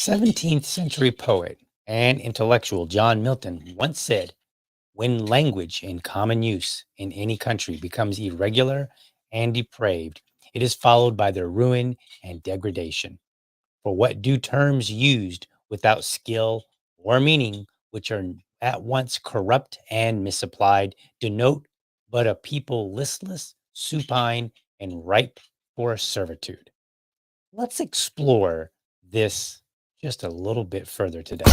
17th century poet and intellectual John Milton once said, when language in common use in any country becomes irregular and depraved, it is followed by their ruin and degradation. For what do terms used without skill or meaning, which are at once corrupt and misapplied, denote but a people listless, supine, and ripe for servitude? Let's explore this just a little bit further today.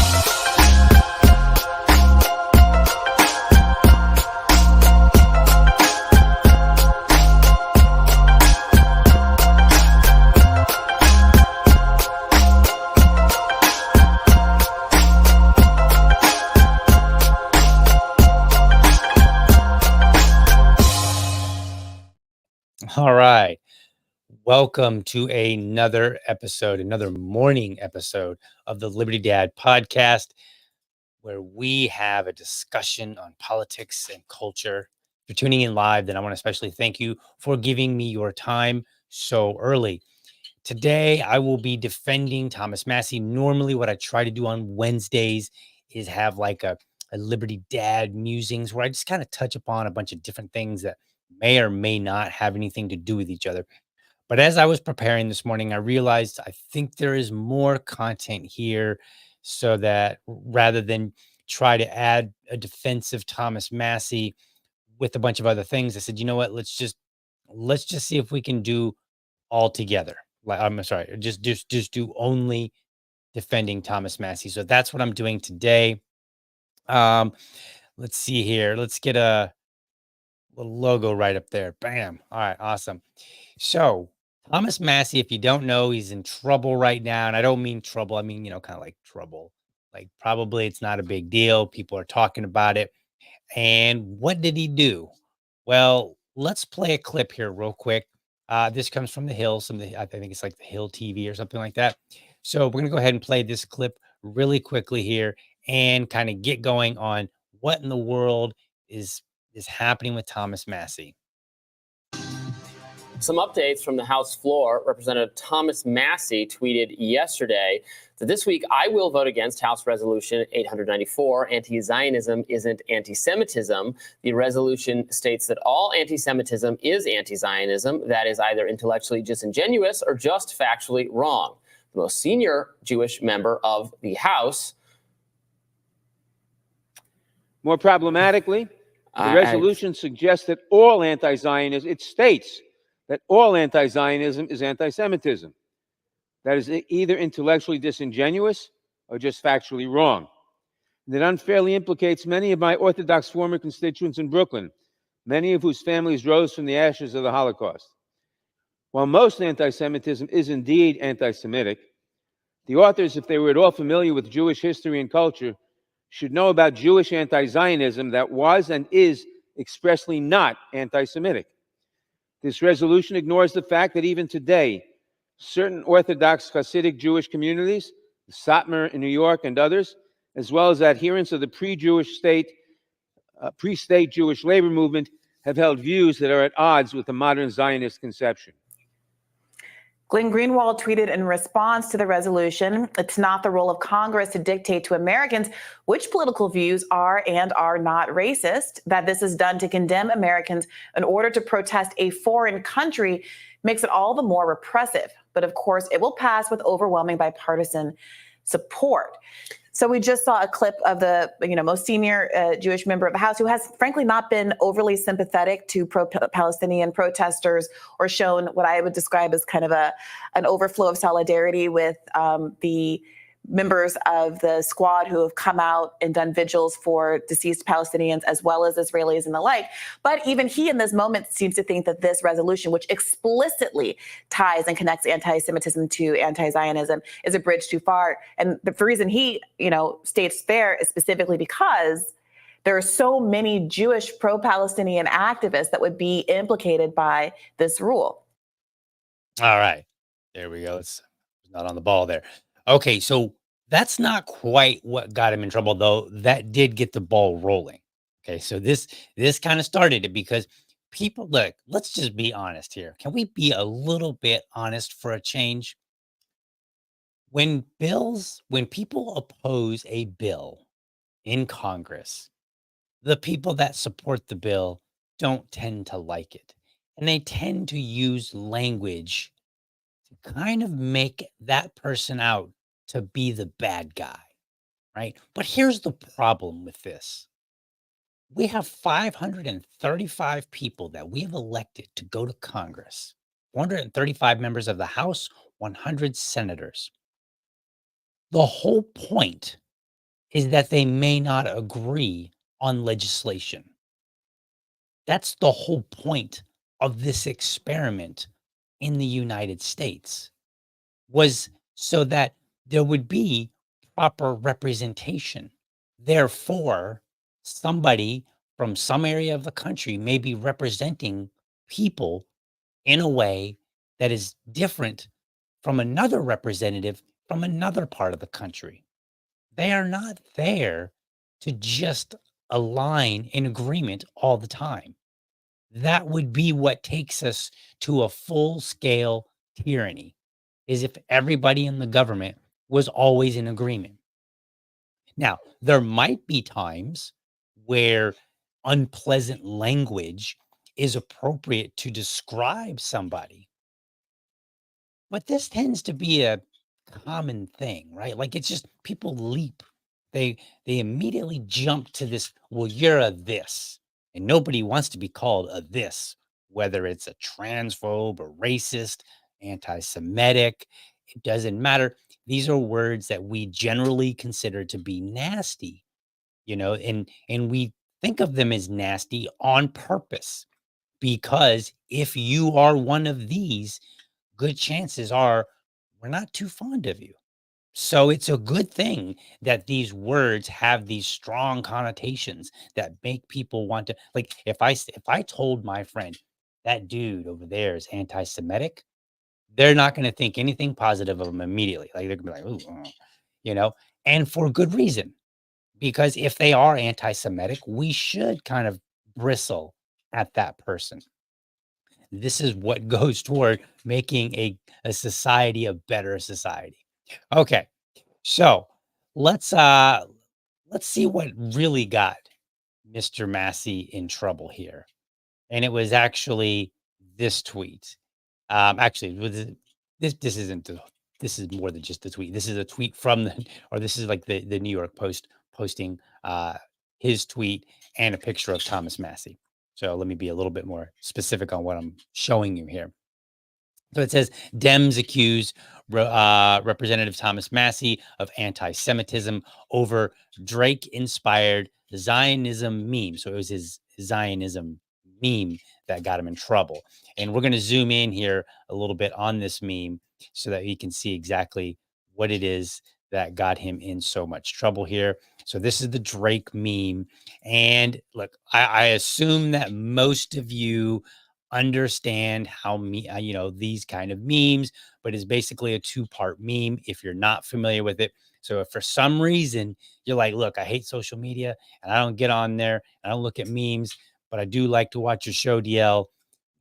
All right. Welcome to another morning episode of the Liberty Dad podcast, where we have a discussion on politics and culture. If you're tuning in live, then I want to especially thank you for giving me your time so early. Today, I will be defending Thomas Massie. Normally, what I try to do on Wednesdays is have like a Liberty Dad musings where I just kind of touch upon a bunch of different things that may or may not have anything to do with each other. But as I was preparing this morning, I realized I think there is more content here, so that rather than try to add a defense of Thomas Massie with a bunch of other things, I said, you know what, let's just see if we can do all together. Like, I'm sorry, just do only defending Thomas Massie. So that's what I'm doing today. Um, let's see here. Let's get a little logo right up there. Bam. All right, awesome. So Thomas Massie, if you don't know, he's in trouble right now. And I don't mean trouble. I mean, kind of like trouble. Like, probably it's not a big deal. People are talking about it. And what did he do? Well, let's play a clip here real quick. This comes from The Hill. I think it's like The Hill TV or something like that. So we're going to go ahead and play this clip really quickly here and kind of get going on what in the world is happening with Thomas Massie. Some updates from the House floor. Representative Thomas Massie tweeted yesterday that this week I will vote against House Resolution 894. Anti-Zionism isn't anti-Semitism. The resolution states that all anti-Semitism is anti-Zionism. That is either intellectually disingenuous or just factually wrong. The most senior Jewish member of the House. More problematically, the resolution suggests that all anti-Zionism, it states that all anti-Zionism is anti-Semitism. That is either intellectually disingenuous or just factually wrong. And it unfairly implicates many of my Orthodox former constituents in Brooklyn, many of whose families rose from the ashes of the Holocaust. While most anti-Semitism is indeed anti-Semitic, the authors, if they were at all familiar with Jewish history and culture, should know about Jewish anti-Zionism that was and is expressly not anti-Semitic. This resolution ignores the fact that even today, certain Orthodox Hasidic Jewish communities, the Satmar in New York and others, as well as adherents of the pre-state Jewish labor movement, have held views that are at odds with the modern Zionist conception. Glenn Greenwald tweeted in response to the resolution, "It's not the role of Congress to dictate to Americans which political views are and are not racist. That this is done to condemn Americans in order to protest a foreign country makes it all the more repressive. But of course, it will pass with overwhelming bipartisan support." So we just saw a clip of the most senior Jewish member of the House who has frankly not been overly sympathetic to pro-Palestinian protesters or shown what I would describe as kind of an overflow of solidarity with the members of the squad who have come out and done vigils for deceased Palestinians as well as Israelis and the like. But even he in this moment seems to think that this resolution, which explicitly ties and connects anti-Semitism to anti-Zionism, is a bridge too far. And the reason he, states there is specifically because there are so many Jewish pro-Palestinian activists that would be implicated by this rule. All right, there we go. It's not on the ball there. Okay, so that's not quite what got him in trouble, though. That did get the ball rolling. Okay, so this kind of started it because people, look, let's just be honest here. Can we be a little bit honest for a change? when people oppose a bill in Congress, the people that support the bill don't tend to like it. And they tend to use language to kind of make that person out to be the bad guy, right? But here's the problem with this. We have 535 people that we have elected to go to Congress, 435 members of the House, 100 senators. The whole point is that they may not agree on legislation. That's the whole point of this experiment in the United States, was so that there would be proper representation. Therefore, somebody from some area of the country may be representing people in a way that is different from another representative from another part of the country. They are not there to just align in agreement all the time. That would be what takes us to a full scale tyranny, is if everybody in the government was always in agreement. Now, there might be times where unpleasant language is appropriate to describe somebody, but this tends to be a common thing, right? Like, it's just people leap. They immediately jump to this, well, you're a this. And nobody wants to be called a this, whether it's a transphobe or racist, anti-Semitic, it doesn't matter. These are words that we generally consider to be nasty, and we think of them as nasty on purpose, because if you are one of these, good chances are we're not too fond of you. So it's a good thing that these words have these strong connotations that make people want to, like, if I told my friend that dude over there is anti-Semitic, they're not going to think anything positive of him immediately. Like, they're going to be like, ooh, you know, and for good reason, because if they are anti-Semitic, we should kind of bristle at that person. This is what goes toward making a society a better society. Okay. So let's see what really got Mr. Massey in trouble here. And it was actually this tweet. Actually, this isn't this is more than just a tweet. This is a tweet from the, or this is like the New York Post posting his tweet and a picture of Thomas Massey. So let me be a little bit more specific on what I'm showing you here. So it says Dems accuse Representative Thomas Massey of anti-Semitism over Drake-inspired Zionism meme. So it was his Zionism meme that got him in trouble. And we're going to zoom in here a little bit on this meme so that you can see exactly what it is that got him in so much trouble here. So this is the Drake meme. And look, I assume that most of you understand how these kind of memes, but it's basically a two-part meme if you're not familiar with it. So if for some reason you're like, look, I hate social media and I don't get on there, I don't look at memes, but I do like to watch your show, DL,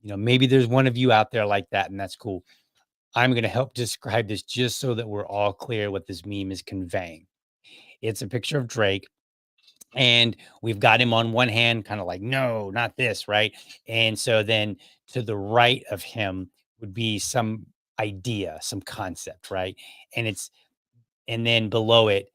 maybe there's one of you out there like that, and that's cool. I'm going to help describe this just so that we're all clear what this meme is conveying. It's a picture of Drake, and we've got him on one hand, kind of like, no, not this, right? And so then to the right of him would be some idea, some concept, right? And then below it,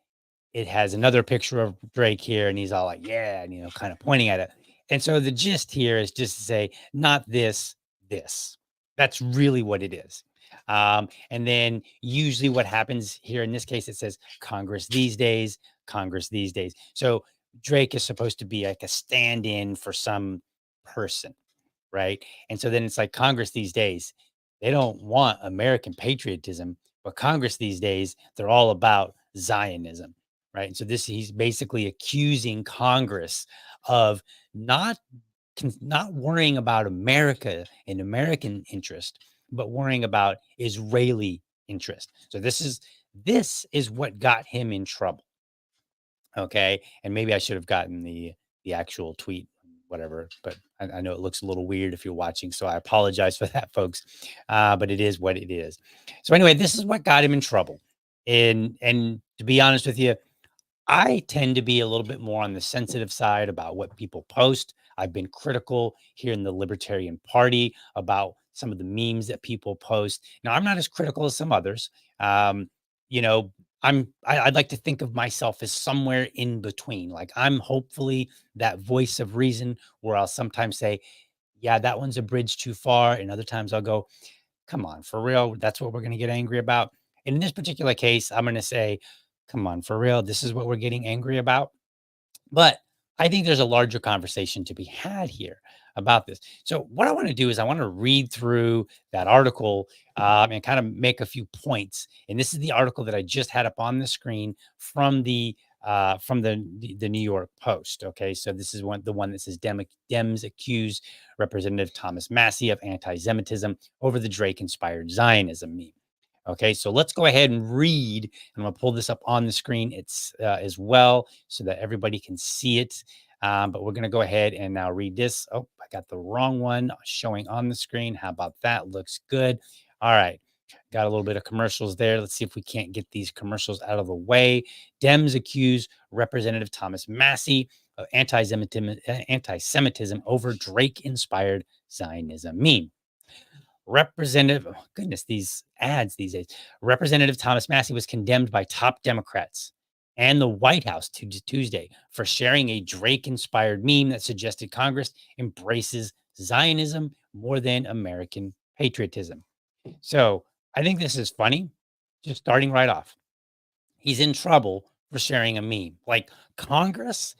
it has another picture of Drake here, and he's all like, yeah, and, kind of pointing at it. And so the gist here is just to say, not this, this. That's really what it is. And then usually what happens here in this case, it says Congress these days, Congress these days. So Drake is supposed to be like a stand-in for some person, right? And so then it's like Congress these days, they don't want American patriotism, but Congress these days, they're all about Zionism, right? And so he's basically accusing Congress of not worrying about America and American interest, but worrying about Israeli interest. So this is what got him in trouble. Okay. And maybe I should have gotten the actual tweet, whatever, but I know it looks a little weird if you're watching. So I apologize for that, folks. But it is what it is. So anyway, this is what got him in trouble. And to be honest with you, I tend to be a little bit more on the sensitive side about what people post. I've been critical here in the Libertarian Party about some of the memes that people post. Now, I'm not as critical as some others. Um, you know, I'd like to think of myself as somewhere in between. Like I'm hopefully that voice of reason where I'll sometimes say, yeah, that one's a bridge too far. And other times I'll go, come on, for real. That's what we're going to get angry about. And in this particular case, I'm going to say, come on, for real. This is what we're getting angry about. But I think there's a larger conversation to be had here about this. So, what I want to do is I want to read through that article and kind of make a few points. And this is the article that I just had up on the screen from the New York Post. Okay, so this is the one that says Dems accuse Representative Thomas Massie of anti-Semitism over the Drake-inspired Zionism meme. Okay, so let's go ahead and read. And I'm going to pull this up on the screen as well so that everybody can see it. But we're going to go ahead and now read this. Oh, I got the wrong one showing on the screen. How about that? Looks good. All right. Got a little bit of commercials there. Let's see if we can't get these commercials out of the way. Dems accuse Representative Thomas Massie of anti-Semitism over Drake-inspired Zionism meme. Representative, oh goodness, these ads these days. Representative Thomas Massie was condemned by top Democrats and the White House Tuesday for sharing a Drake-inspired meme that suggested Congress embraces Zionism more than American patriotism. So I think this is funny. Just starting right off, he's in trouble for sharing a meme. Like Congress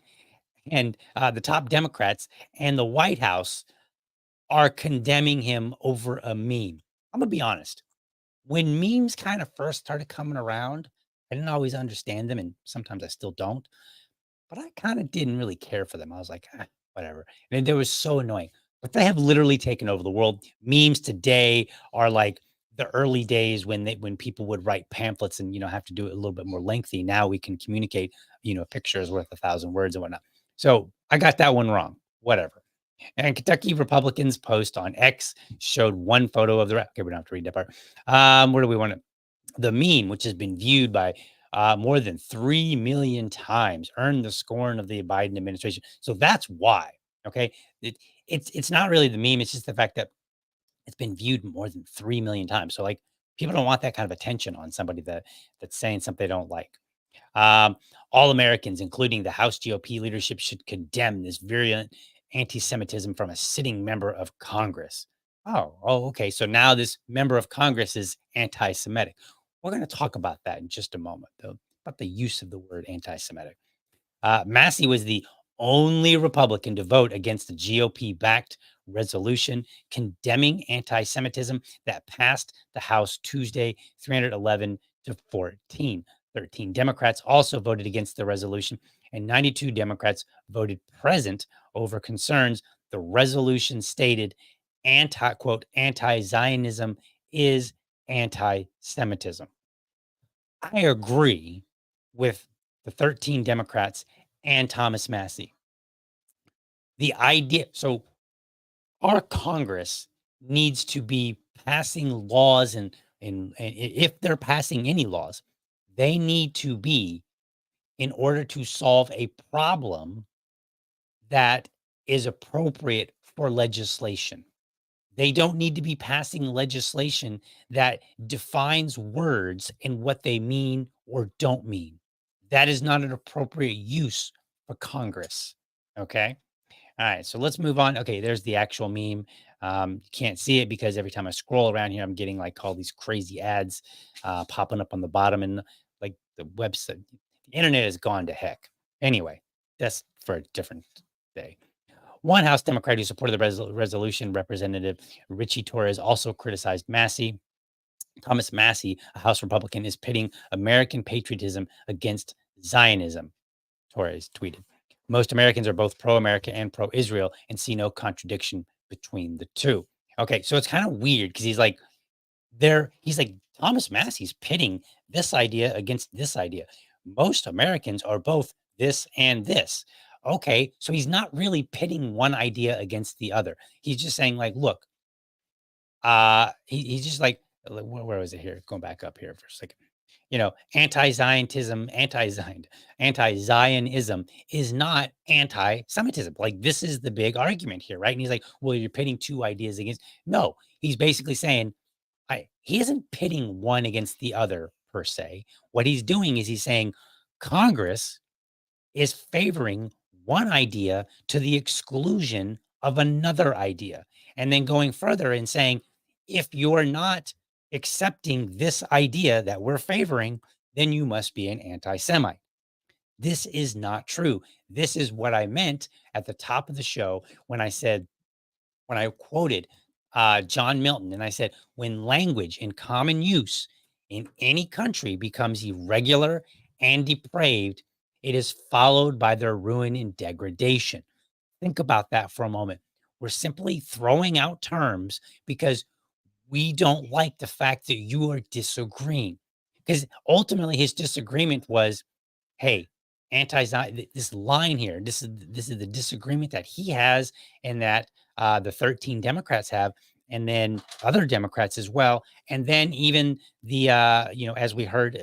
and the top Democrats and the White House are condemning him over a meme. I'm gonna be honest. When memes kind of first started coming around, I didn't always understand them, and sometimes I still don't. But I kind of didn't really care for them. I was like, whatever. And they were so annoying. But they have literally taken over the world. Memes today are like the early days when people would write pamphlets and have to do it a little bit more lengthy. Now we can communicate. A picture is worth 1,000 words and whatnot. So I got that one wrong. Whatever. And Kentucky Republicans post on X showed one photo of the okay, we don't have to read that part. Where do we want to? The meme, which has been viewed by more than 3 million times, earned the scorn of the Biden administration. So that's why. Okay, it's not really the meme; it's just the fact that it's been viewed more than 3 million times. So like, people don't want that kind of attention on somebody that's saying something they don't like. All Americans, including the House GOP leadership, should condemn this virulent anti-Semitism from a sitting member of Congress. Oh, okay. So now this member of Congress is anti-Semitic. We're going to talk about that in just a moment, though, about the use of the word anti-Semitic. Massie was the only Republican to vote against the GOP-backed resolution condemning anti-Semitism that passed the House Tuesday, 311 to 14. 13 Democrats also voted against the resolution, and 92 Democrats voted present over concerns. The resolution stated, anti-Zionism is anti-Semitism. I agree with the 13 Democrats and Thomas Massie. The idea, so our Congress needs to be passing laws, and if they're passing any laws, they need to be in order to solve a problem that is appropriate for legislation. They don't need to be passing legislation that defines words and what they mean or don't mean. That is not an appropriate use for Congress. Okay. All right. So let's move on. Okay. There's the actual meme. You can't see it because every time I scroll around here, I'm getting like all these crazy ads popping up on the bottom, and like the website, the internet has gone to heck. Anyway, that's for a different day. One House Democrat who supported the resolution, Representative Richie Torres, also criticized Massie. Thomas Massie, a House Republican, is pitting American patriotism against Zionism, Torres tweeted. Most Americans are both pro-America and pro-Israel and see no contradiction between the two. Okay, so it's kind of weird because he's like, Thomas Massie's pitting this idea against this idea. Most Americans are both this and this. Okay, so he's not really pitting one idea against the other. He's just saying, like, look, he's just like, where was it here? Going back up here for a second. anti-Zionism, anti-Zionism is not anti-Semitism. Like, this is the big argument here, right? And he's like, well, you're pitting two ideas against. No, he's basically saying, he isn't pitting one against the other per se. What he's doing is he's saying Congress is favoring one idea to the exclusion of another idea. And then going further and saying, if you're not accepting this idea that we're favoring, then you must be an anti-Semite. This is not true. This is what I meant at the top of the show when I quoted John Milton, and I said, when language in common use in any country becomes irregular and depraved, it is followed by their ruin and degradation. Think about that for a moment. We're simply throwing out terms because we don't like the fact that you are disagreeing. Because ultimately his disagreement was, hey, this line here, this is the disagreement that he has and that the 13 Democrats have, and then other Democrats as well. And then even the, as we heard,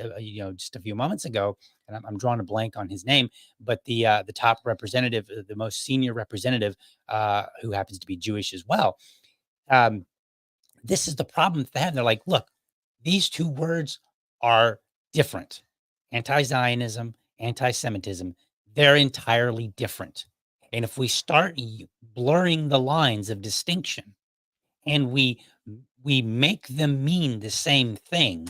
just a few moments ago, and I'm drawing a blank on his name, but the top representative, the most senior representative, who happens to be Jewish as well. This is the problem that they have. They're like, look, these two words are different. Anti-Zionism, anti-Semitism, they're entirely different. And if we start blurring the lines of distinction and we make them mean the same thing,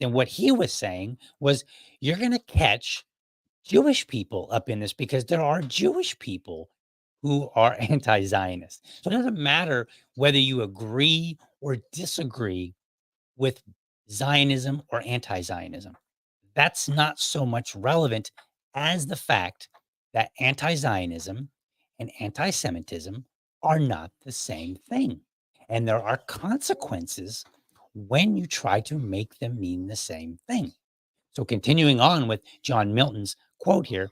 then what he was saying was, you're going to catch Jewish people up in this because there are Jewish people who are anti-Zionist. So it doesn't matter whether you agree or disagree with Zionism or anti-Zionism. That's not so much relevant as the fact that anti-Zionism and anti-Semitism are not the same thing. And there are consequences when you try to make them mean the same thing. So continuing on with John Milton's quote here,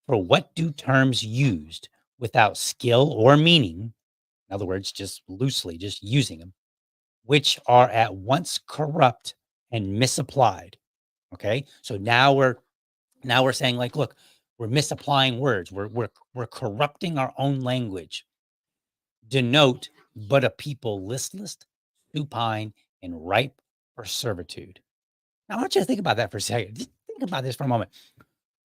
for what do terms used without skill or meaning, in other words, just loosely, just using them, which are at once corrupt and misapplied. Okay. So now we're saying, like, look, we're misapplying words. We're corrupting our own language. Denote but a people listless, supine, and ripe for servitude. Now, I want you to think about that for a second. Just think about this for a moment.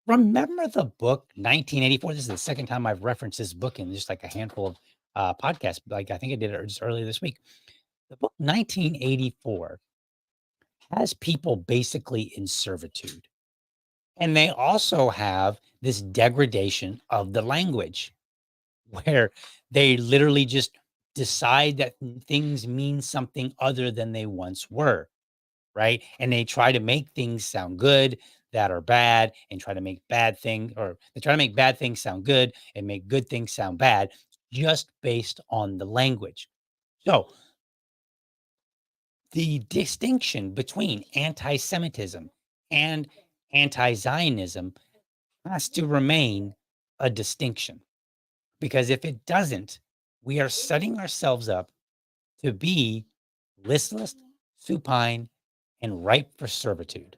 Remember the book 1984? This is the second time I've referenced this book in just like a handful of podcasts. Like, I think I did it just earlier this week. The book 1984 has people basically in servitude. And they also have this degradation of the language where they literally just decide that things mean something other than they once were, right? And they try to make things sound good that are bad, and try to make bad things, or they try to make bad things sound good and make good things sound bad, just based on the language. So the distinction between anti-Semitism and anti-Zionism has to remain a distinction, because if it doesn't, we are setting ourselves up to be listless, supine, and ripe for servitude,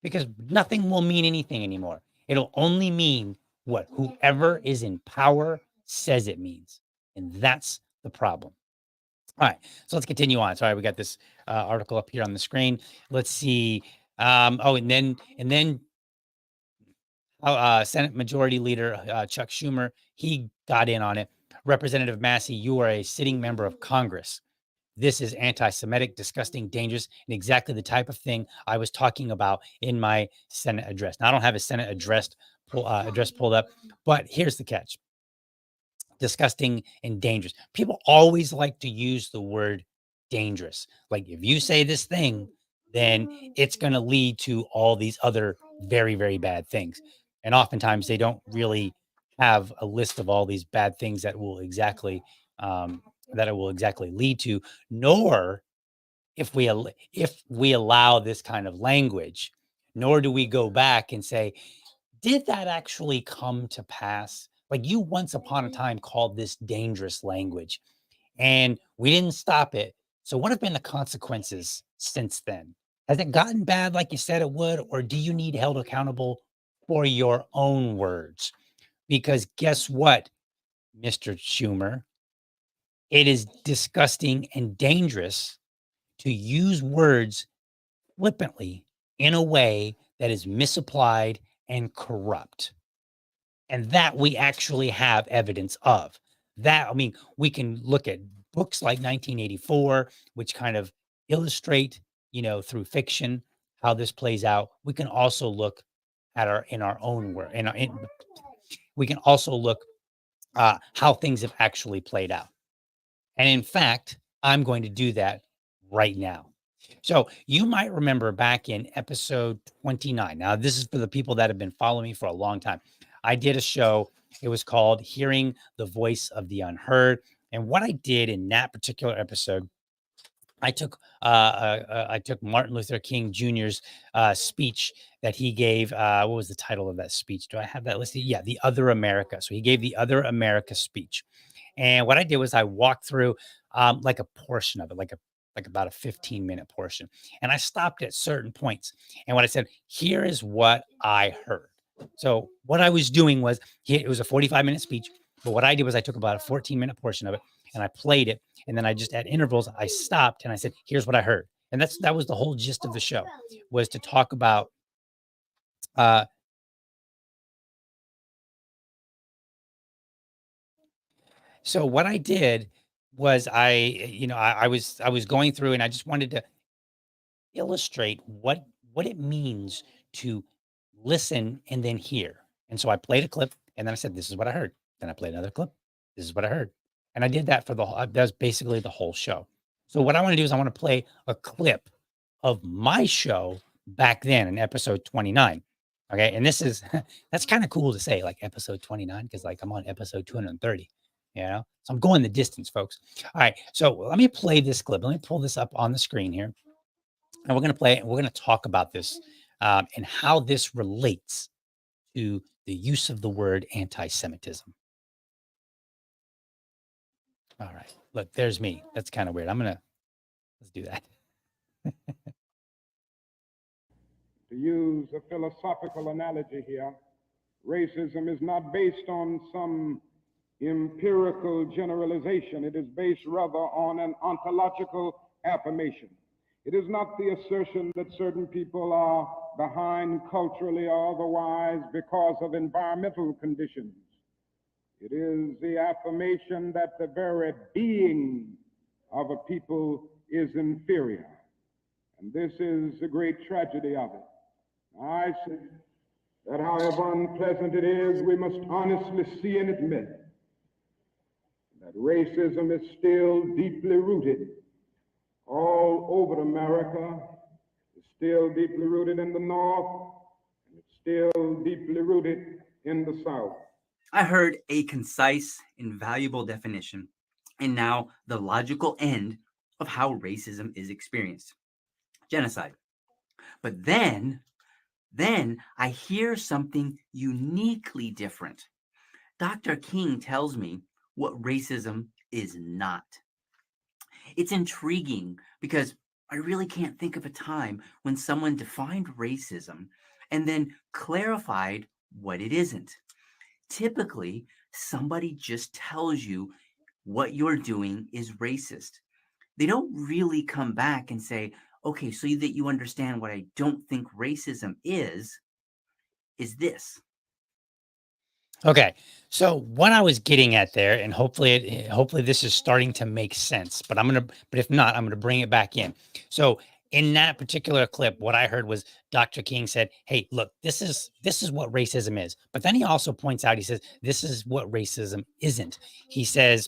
because nothing will mean anything anymore. It'll only mean what whoever is in power says it means. And that's the problem. All right, so let's continue on. Sorry, we got this article up here on the screen. Let's see. And then Senate Majority Leader Chuck Schumer, he got in on it. Representative Massie, you are a sitting member of Congress. This is anti-Semitic, disgusting, dangerous, and exactly the type of thing I was talking about in my Senate address. Now, I don't have a Senate address pulled up, but here's the catch. Disgusting and dangerous. People always like to use the word dangerous. Like, if you say this thing, then it's going to lead to all these other very, very bad things. And oftentimes they don't really have a list of all these bad things that will exactly that it will exactly lead to, nor if we allow this kind of language, nor do we go back and say, did that actually come to pass? Like, you once upon a time called this dangerous language and we didn't stop it. So what have been the consequences since then? Has it gotten bad like you said it would, or do you need held accountable for your own words? Because guess what, Mr. Schumer? It is disgusting and dangerous to use words flippantly in a way that is misapplied and corrupt. And that we actually have evidence of. That, I mean, we can look at books like 1984, which kind of illustrate, through fiction how this plays out. We can also look at our own work, we can also look how things have actually played out. And in fact, I'm going to do that right now. So you might remember back in episode 29. Now, this is for the people that have been following me for a long time. I did a show. It was called Hearing the Voice of the Unheard. And what I did in that particular episode, I took Martin Luther King Jr.'s speech that he gave. What was the title of that speech? Do I have that listed? Yeah, The Other America. So he gave the Other America speech. And what I did was I walked through like a portion of it, like about a 15-minute portion. And I stopped at certain points. And what I said, here is what I heard. So what I was doing was, it was a 45-minute speech. But what I did was I took about a 14-minute portion of it and I played it. And then I just, at intervals, I stopped and I said, here's what I heard. And that was the whole gist of the show, was to talk about so what I did was I was going through and I just wanted to illustrate what it means to listen and then hear. And so I played a clip and then I said, this is what I heard. Then I played another clip. This is what I heard. And I did that for that was basically the whole show. So what I want to do is I want to play a clip of my show back then in episode 29. Okay. And this is, that's kind of cool to say, like episode 29, because like I'm on episode 230, So I'm going the distance, folks. All right. So let me play this clip. Let me pull this up on the screen here. And we're going to play it. And we're going to talk about this and how this relates to the use of the word anti-Semitism. All right. Look, there's me. That's kind of weird. Let's do that. To use a philosophical analogy here, racism is not based on some empirical generalization. It is based rather on an ontological affirmation. It is not the assertion that certain people are behind culturally or otherwise because of environmental conditions. It is the affirmation that the very being of a people is inferior. And this is the great tragedy of it. I say that however unpleasant it is, we must honestly see and admit that racism is still deeply rooted all over America. It's still deeply rooted in the North, and it's still deeply rooted in the South. I heard a concise and valuable definition, and now the logical end of how racism is experienced. Genocide. But then I hear something uniquely different. Dr. King tells me what racism is not. It's intriguing because I really can't think of a time when someone defined racism and then clarified what it isn't. Typically, somebody just tells you what you're doing is racist. They don't really come back and say, okay, so that you understand what I don't think racism is this. Okay. So what I was getting at there, and hopefully this is starting to make sense, but if not, I'm going to bring it back in. So in that particular clip, what I heard was Dr. King said, hey, look, this is what racism is. But then he also points out, he says, this is what racism isn't. He says,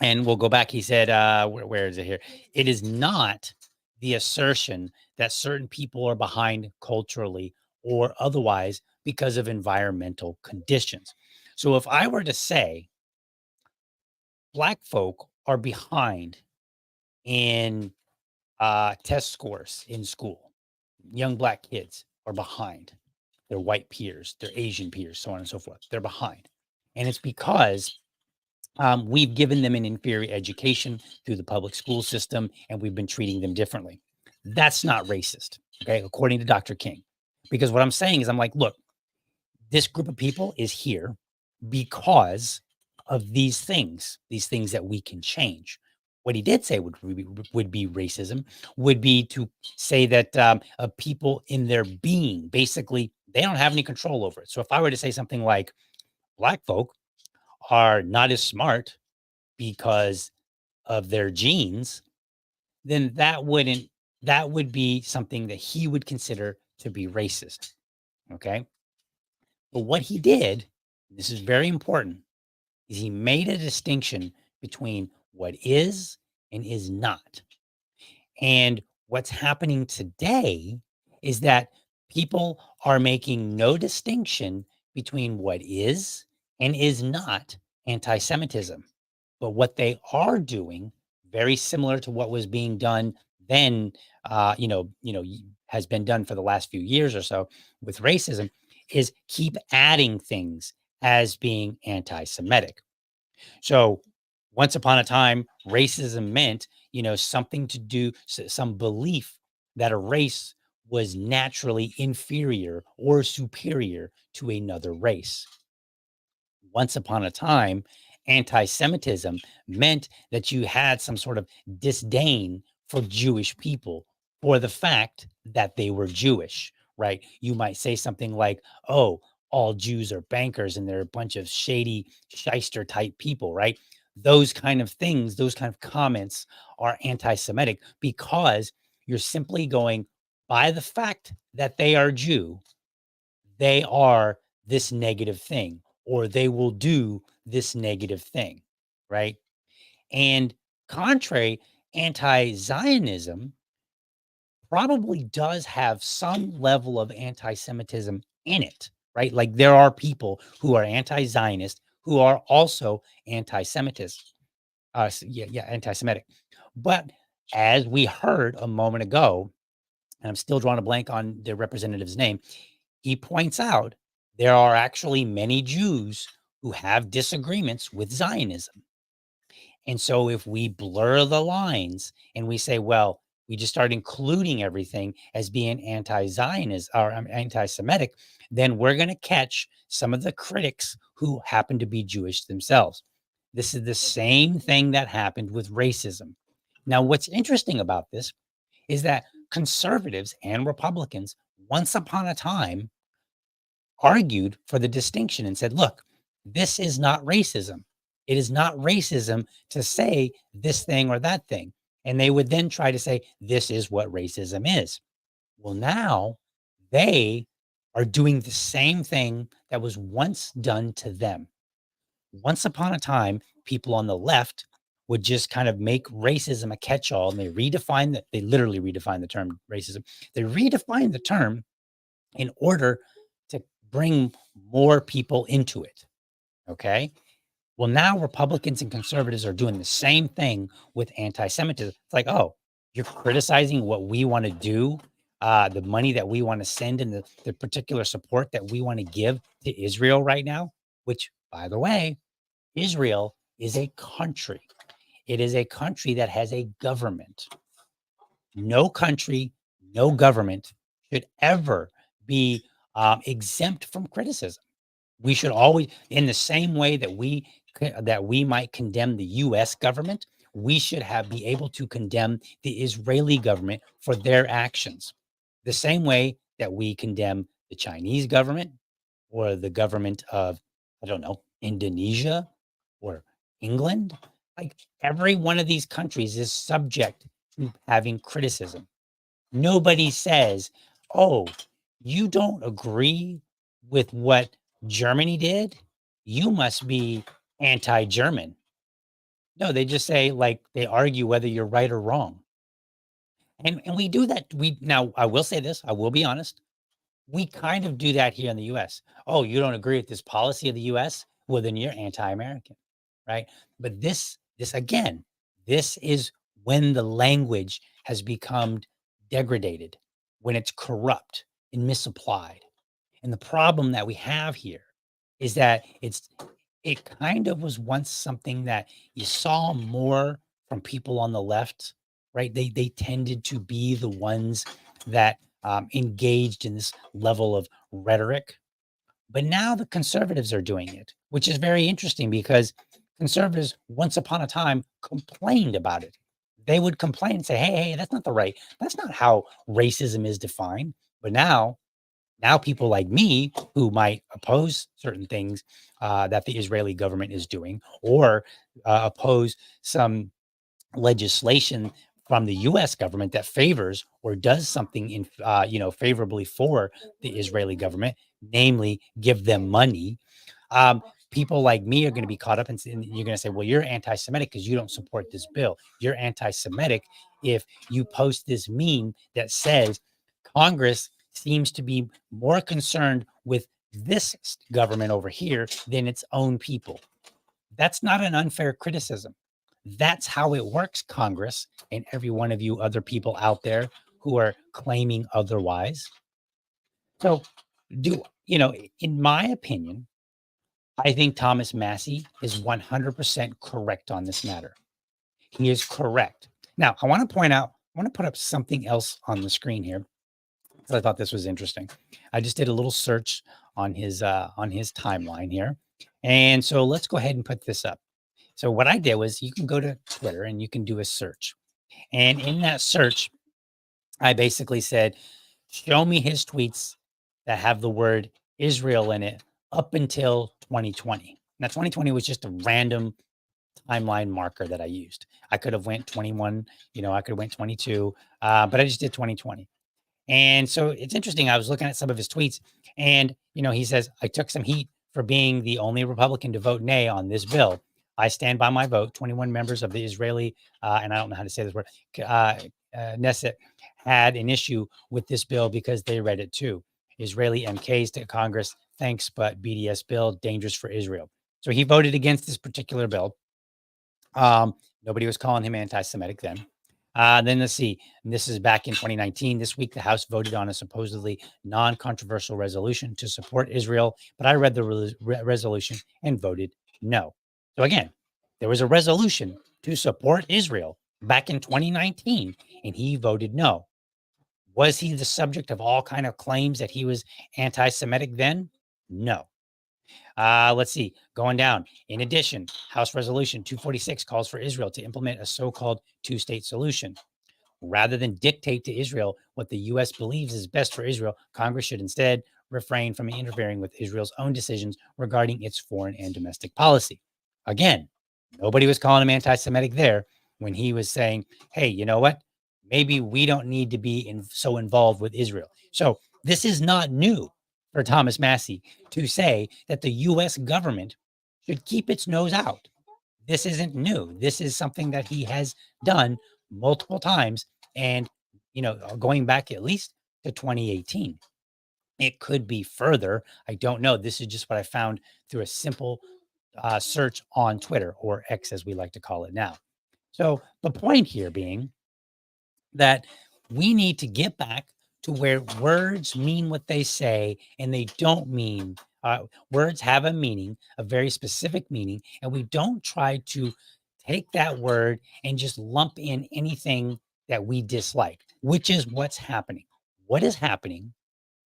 and we'll go back. He said, where is it here? It is not the assertion that certain people are behind culturally or otherwise because of environmental conditions. So if I were to say Black folk are behind in test scores in school, young Black kids are behind their white peers, their Asian peers, so on and so forth. They're behind. And it's because we've given them an inferior education through the public school system, and we've been treating them differently. That's not racist, okay, according to Dr. King. Because what I'm saying is, I'm like, look, this group of people is here because of these things that we can change. What he did say would be racism, would be to say that people in their being, basically, they don't have any control over it. So if I were to say something like, Black folk are not as smart because of their genes, then that would be something that he would consider to be racist. Okay. But what he did, this is very important, is he made a distinction between what is and is not. And what's happening today is that people are making no distinction between what is and is not anti-Semitism. But what they are doing, very similar to what was being done then, has been done for the last few years or so with racism, is keep adding things as being anti-Semitic. So once upon a time, racism meant, something to do, some belief that a race was naturally inferior or superior to another race. Once upon a time, anti-Semitism meant that you had some sort of disdain for Jewish people for the fact that they were Jewish, right? You might say something like, oh, all Jews are bankers and they're a bunch of shady shyster type people, right? Those kind of things, those kind of comments are anti-Semitic because you're simply going by the fact that they are Jew, they are this negative thing, or they will do this negative thing, right? And contrary, anti-Zionism probably does have some level of anti-Semitism in it, right? Like there are people who are anti-Zionist who are also anti-Semitist, anti-Semitic. But as we heard a moment ago, and I'm still drawing a blank on the representative's name, he points out there are actually many Jews who have disagreements with Zionism. And so if we blur the lines and we say, well, we just start including everything as being anti-Zionist or anti-Semitic, then we're going to catch some of the critics who happen to be Jewish themselves. This is the same thing that happened with racism. Now, what's interesting about this is that conservatives and Republicans, once upon a time, argued for the distinction and said, look, this is not racism. It is not racism to say this thing or that thing. And they would then try to say, this is what racism is. Well, now they are doing the same thing that was once done to them. Once upon a time, people on the left would just kind of make racism a catch-all, and they literally redefine the term racism. They redefine the term in order to bring more people into it. Okay. Well, now Republicans and conservatives are doing the same thing with anti-Semitism. It's like, oh, you're criticizing what we want to do, the money that we want to send, and the particular support that we want to give to Israel right now, which, by the way, Israel is a country. It is a country that has a government. No country, no government should ever be exempt from criticism. We should always, in the same way that we might condemn the U.S. government, we should be able to condemn the Israeli government for their actions. The same way that we condemn the Chinese government or the government of, I don't know, Indonesia or England. Like every one of these countries is subject to having criticism. Nobody says, oh, you don't agree with what Germany did? You must be anti-German. No, they just say, like, they argue whether you're right or wrong. And we do that. Now, I will say this, I will be honest. We kind of do that here in the US. Oh, you don't agree with this policy of the US? Well, then you're anti-American, right? But this again, this is when the language has become degraded, when it's corrupt and misapplied. And the problem that we have here is that it kind of was once something that you saw more from people on the left, right? They tended to be the ones that engaged in this level of rhetoric. But now the conservatives are doing it, which is very interesting because conservatives once upon a time complained about it. They would complain and say, hey, that's not that's not how racism is defined. But now people like me who might oppose certain things that the Israeli government is doing, or oppose some legislation from the U.S. government that favors or does something in favorably for the Israeli government, namely give them money. Um, People like me are going to be caught up and you're going to say, well, you're anti-Semitic because you don't support this bill. You're anti-Semitic if you post this meme that says Congress seems to be more concerned with this government over here than its own people. That's not an unfair criticism. That's how it works, Congress, and every one of you other people out there who are claiming otherwise. So, in my opinion, I think Thomas Massie is 100% correct on this matter. He is correct. Now, I want to put up something else on the screen here because I thought this was interesting. I just did a little search on his timeline here. And so let's go ahead and put this up. So what I did was you can go to Twitter and you can do a search. And in that search, I basically said, show me his tweets that have the word Israel in it up until 2020. Now, 2020 was just a random timeline marker that I used. I could have went 21, I could have went 22, but I just did 2020. And so it's interesting. I was looking at some of his tweets and, he says, I took some heat for being the only Republican to vote nay on this bill. I stand by my vote. 21 members of the Israeli, and I don't know how to say this word, Knesset had an issue with this bill because they read it too. Israeli MKs to Congress, thanks, but BDS bill, dangerous for Israel. So he voted against this particular bill. Nobody was calling him anti-Semitic then. Then let's see. This is back in 2019. This week, the House voted on a supposedly non-controversial resolution to support Israel, but I read the resolution and voted no. So again, there was a resolution to support Israel back in 2019, and he voted no. Was he the subject of all kind of claims that he was anti-Semitic then? No. Let's see, going down. In addition, House Resolution 246 calls for Israel to implement a so-called two-state solution. Rather than dictate to Israel what the U.S. believes is best for Israel, Congress should instead refrain from interfering with Israel's own decisions regarding its foreign and domestic policy. Again, nobody was calling him anti-Semitic there when he was saying, hey, you know what? Maybe we don't need to be so involved with Israel. So this is not new for Thomas Massie to say that the U.S. government should keep its nose out. This isn't new. This is something that he has done multiple times and, going back at least to 2018. It could be further. I don't know. This is just what I found through a simple search on Twitter, or X as we like to call it now. So the point here being that we need to get back to where words mean what they say and they don't mean words have a meaning, a very specific meaning, and we don't try to take that word and just lump in anything that we dislike, which is what's happening. What is happening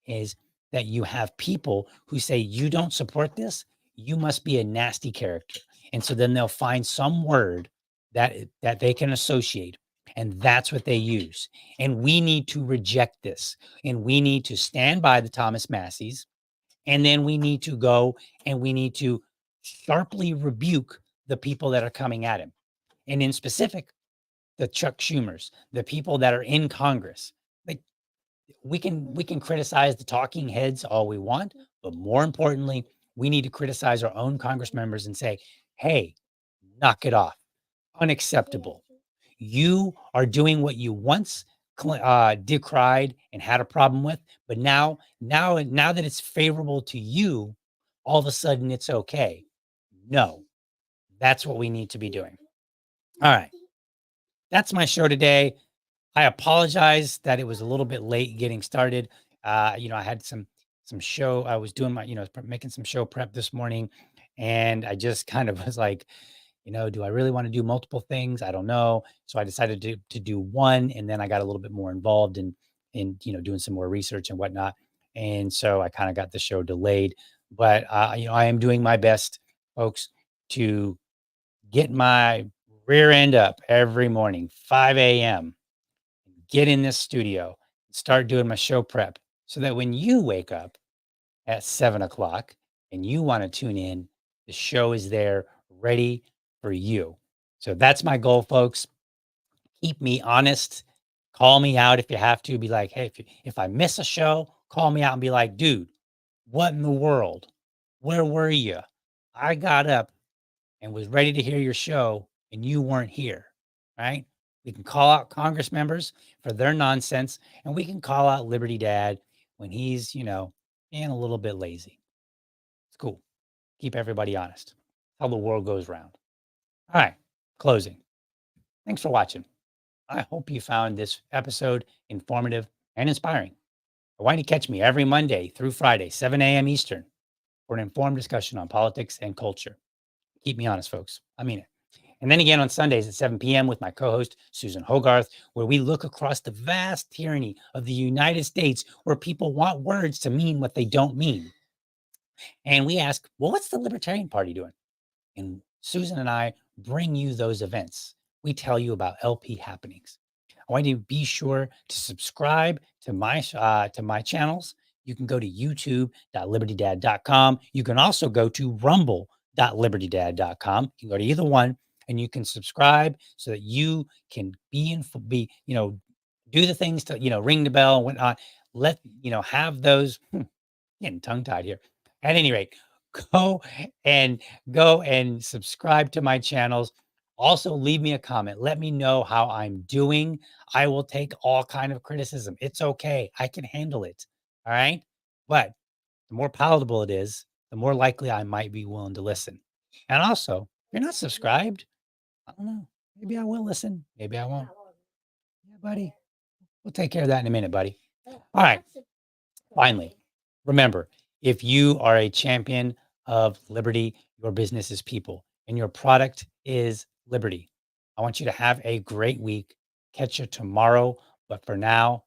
is that you have people who say, you don't support this, you must be a nasty character. And so then they'll find some word that they can associate, and that's what they use. And we need to reject this. And we need to stand by the Thomas Massies. And then we need to go and we need to sharply rebuke the people that are coming at him. And in specific, the Chuck Schumers, the people that are in Congress. Like we can criticize the talking heads all we want, but more importantly, we need to criticize our own Congress members and say, hey, knock it off. Unacceptable. You are doing what you once decried and had a problem with, but now that it's favorable to you, all of a sudden it's okay. No, that's what we need to be doing. All right. That's my show today. I apologize that it was a little bit late getting started. I had some show. I was doing making some show prep this morning, and I just kind of was like, do I really want to do multiple things? I don't know. So I decided to do one, and then I got a little bit more involved in doing some more research and whatnot. And so I kind of got the show delayed. But I am doing my best, folks, to get my rear end up every morning, 5 a.m., get in this studio, start doing my show prep so that when you wake up at 7 o'clock and you want to tune in, the show is there ready for you. So that's my goal, folks. Keep me honest. Call me out if you have to. Be like, hey, if I miss a show, call me out and be like, dude, what in the world? Where were you? I got up and was ready to hear your show and you weren't here, right? We can call out Congress members for their nonsense, and we can call out Liberty Dad when he's, being a little bit lazy. It's cool. Keep everybody honest. How the world goes round. All right, closing. Thanks for watching. I hope you found this episode informative and inspiring. Why don't you catch me every Monday through Friday, 7 a.m. Eastern, for an informed discussion on politics and culture. Keep me honest, folks. I mean it. And then again on Sundays at 7 p.m. with my co-host, Susan Hogarth, where we look across the vast tyranny of the United States, where people want words to mean what they don't mean. And we ask, well, what's the Libertarian Party doing? And Susan and I bring you those events. We tell you about LP happenings. I want you to be sure to subscribe to my channels. You can go to youtube.libertydad.com. You can also go to rumble.libertydad.com. You can go to either one and you can subscribe so that you can do the things to, ring the bell and whatnot. Have those, getting tongue tied here. At any rate, go and subscribe to my channels. Also, leave me a comment. Let me know how I'm doing. I will take all kind of criticism. It's okay. I can handle it. All right. But the more palatable it is, the more likely I might be willing to listen. And also, if you're not subscribed, I don't know. Maybe I will listen. Maybe I won't. Yeah, buddy. We'll take care of that in a minute, buddy. All right. Finally, remember, if you are a champion of liberty, your business is people and your product is liberty. I want you to have a great week. Catch you tomorrow. But for now,